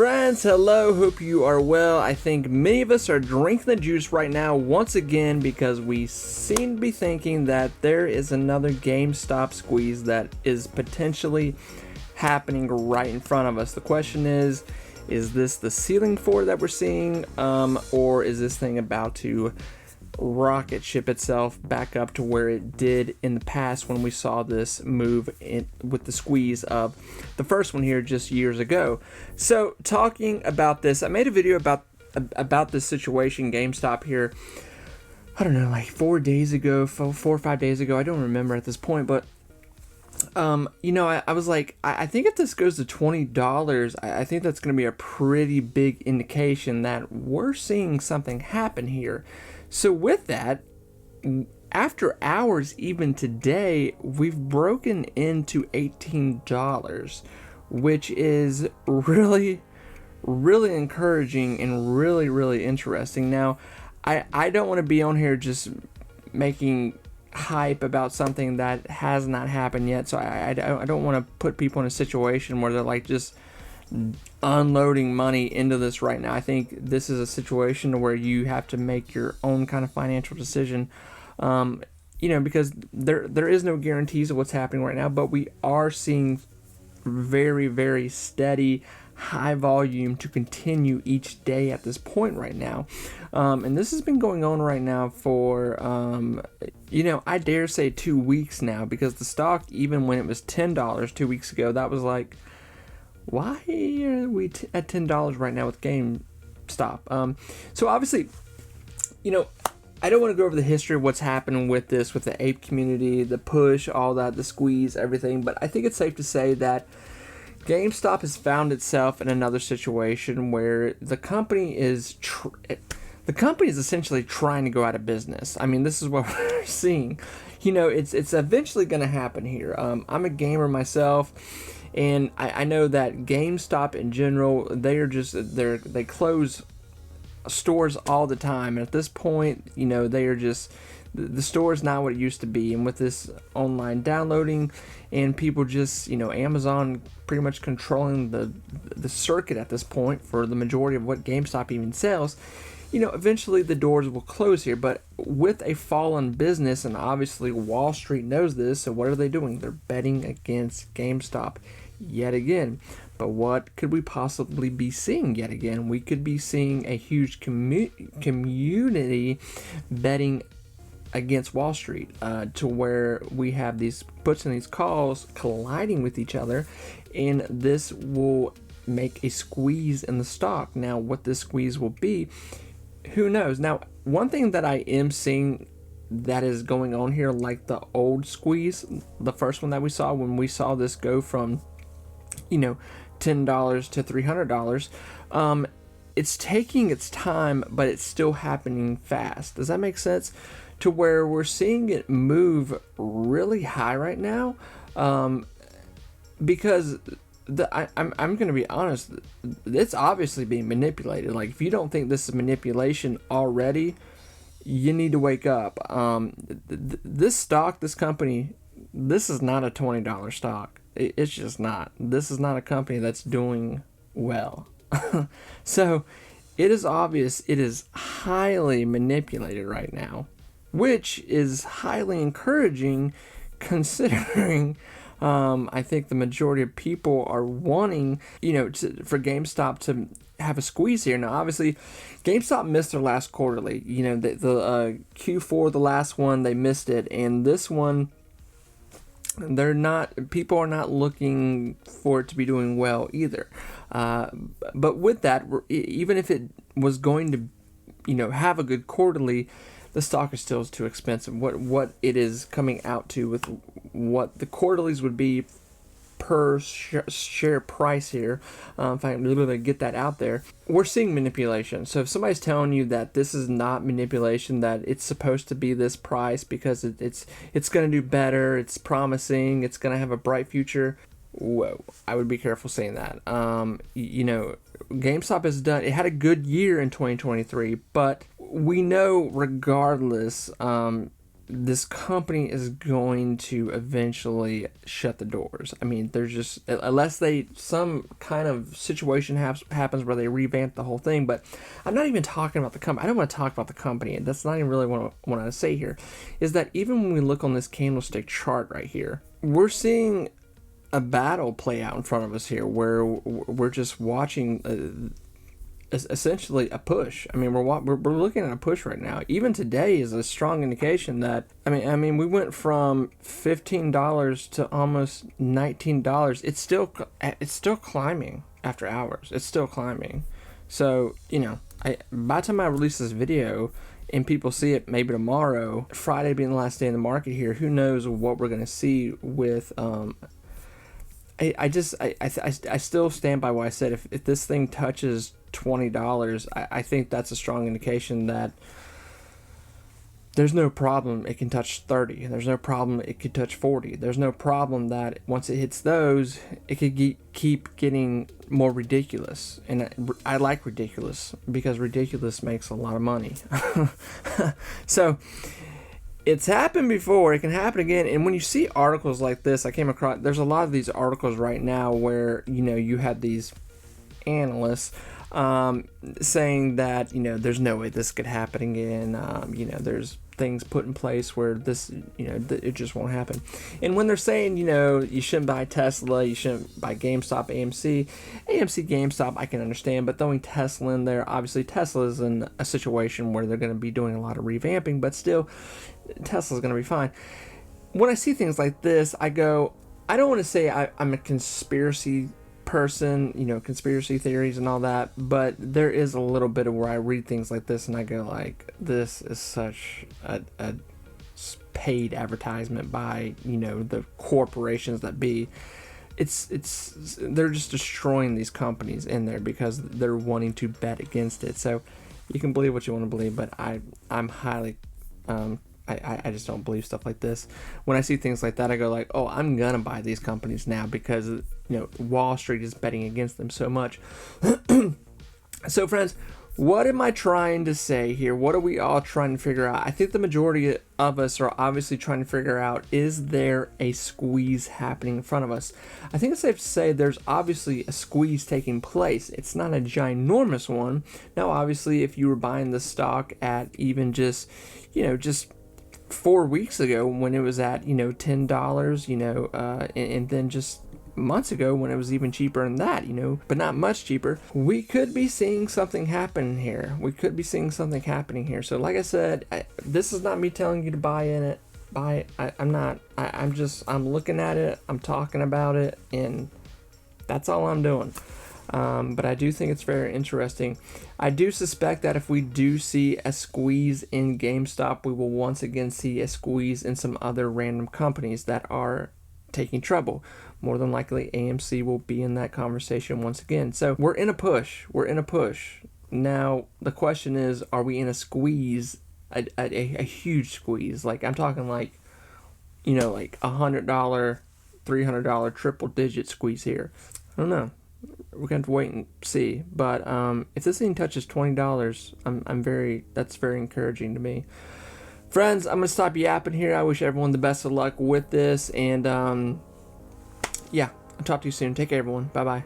Friends, hello, hope you are well. I think many of us are drinking the juice right now once again because we seem to be thinking that there is another GameStop squeeze that is potentially happening right in front of us. The question is this the ceiling for it that we're seeing, or is this thing about to rocket ship itself back up to where it did in the past when we saw this move in with the squeeze of the first one here just years ago? So talking about this, I made a video about this situation, GameStop here, I don't know, like 4 days ago, 4 or 5 days ago, I don't remember at this point, but I was like, I think if this goes to $20, I think that's going to be a pretty big indication that we're seeing something happen here. So with that, after hours, even today, we've broken into $18, which is really, really encouraging and really, really interesting. Now, I don't want to be on here just making hype about something that has not happened yet, so I don't want to put people in a situation where they're like just unloading money into this right now. I think this is a situation where you have to make your own kind of financial decision, because there is no guarantees of what's happening right now, but we are seeing very, very steady high volume to continue each day at this point right now, and this has been going on right now for I dare say 2 weeks now, because the stock, even when it was $10 2 weeks ago, that was like, why are we at $10 right now with GameStop? So obviously, I don't want to go over the history of what's happening with this, with the ape community, the push, all that, the squeeze, everything. But I think it's safe to say that GameStop has found itself in another situation where the company is essentially trying to go out of business. I mean, this is what we're seeing. It's eventually going to happen here. I'm a gamer myself. And I know that GameStop in general, they close stores all the time. And at this point, they are just, the store is not what it used to be. And with this online downloading and people just, Amazon pretty much controlling the circuit at this point for the majority of what GameStop even sells, eventually the doors will close here. But with a fallen business, and obviously Wall Street knows this, so what are they doing? They're betting against GameStop yet again. But what could we possibly be seeing yet again? We could be seeing a huge community betting against Wall Street, to where we have these puts and these calls colliding with each other, and this will make a squeeze in the stock. Now, what this squeeze will be, who knows? Now, one thing that I am seeing that is going on here, like the old squeeze, the first one that we saw when we saw this go from $10 to $300, it's taking its time, but it's still happening fast. Does that make sense? To where we're seeing it move really high right now, because I'm going to be honest, it's obviously being manipulated. Like, if you don't think this is manipulation already, you need to wake up. This stock, this company, this is not a $20 stock. It's just not. This is not a company that's doing well. So it is obvious it is highly manipulated right now, which is highly encouraging considering I think the majority of people are wanting, for GameStop to have a squeeze here. Now, obviously, GameStop missed their last quarterly. The Q4, the last one, they missed it, and this one, people are not looking for it to be doing well either. But with that, even if it was going to, have a good quarterly, the stock is still too expensive. What it is coming out to with what the quarterlies would be per share price here, if I can literally get that out there, we're seeing manipulation. So if somebody's telling you that this is not manipulation, that it's supposed to be this price because it's going to do better, it's promising, it's going to have a bright future, whoa, I would be careful saying that. GameStop it had a good year in 2023, but we know regardless, this company is going to eventually shut the doors. I mean, there's just, unless some kind of situation happens where they revamp the whole thing. But I'm not even talking about the company. I don't want to talk about the company. That's not even really what I want to say here. Is that even when we look on this candlestick chart right here, we're seeing a battle play out in front of us here, where we're just watching essentially a push. I mean, we're looking at a push right now. Even today is a strong indication that, I mean, we went from $15 to almost $19. It's still climbing after hours. It's still climbing. So, you know, by the time I release this video and people see it maybe tomorrow, Friday being the last day in the market here, who knows what we're going to see with I still stand by what I said. If this thing touches $20, I think that's a strong indication that there's no problem it can touch 30. There's no problem it could touch 40. There's no problem that once it hits those, it could keep getting more ridiculous. And I like ridiculous, because ridiculous makes a lot of money. So it's happened before. It can happen again. And when you see articles like this, I came across, there's a lot of these articles right now where, you know, you have these analysts saying that, you know, there's no way this could happen again. You know, there's things put in place where this, you know, it just won't happen. And when they're saying, you know, you shouldn't buy Tesla, you shouldn't buy GameStop, AMC, GameStop, I can understand, but throwing Tesla in there, obviously Tesla's in a situation where they're going to be doing a lot of revamping, but still, Tesla's going to be fine. When I see things like this, I go, I don't want to say I'm a conspiracy person, you know, conspiracy theories and all that, but there is a little bit of where I read things like this and I go like, this is such a paid advertisement by, you know, the corporations that be. They're just destroying these companies in there because they're wanting to bet against it. So you can believe what you want to believe, but I'm highly I just don't believe stuff like this. When I see things like that, I go like, oh, I'm gonna buy these companies now because, you know, Wall Street is betting against them so much. So friends, what am I trying to say here? What are we all trying to figure out? I think the majority of us are obviously trying to figure out, is there a squeeze happening in front of us? I think it's safe to say there's obviously a squeeze taking place. It's not a ginormous one. Now, obviously, if you were buying the stock at even just, you know, just 4 weeks ago when it was at, you know, $10, you know, and then just months ago when it was even cheaper than that, you know, but not much cheaper, we could be seeing something happen here. So like I said, this is not me telling you to buy in it. I'm looking at it, I'm talking about it, and that's all I'm doing. But I do think it's very interesting. I do suspect that if we do see a squeeze in GameStop, we will once again see a squeeze in some other random companies that are taking trouble. More than likely, AMC will be in that conversation once again. So we're in a push. Now, the question is, are we in a squeeze, a huge squeeze? Like, I'm talking like, you know, like $100, $300 triple digit squeeze here. I don't know. We're going to have to wait and see. But if this thing touches $20, that's very encouraging to me. Friends, I'm going to stop yapping here. I wish everyone the best of luck with this. And yeah, I'll talk to you soon. Take care, everyone. Bye-bye.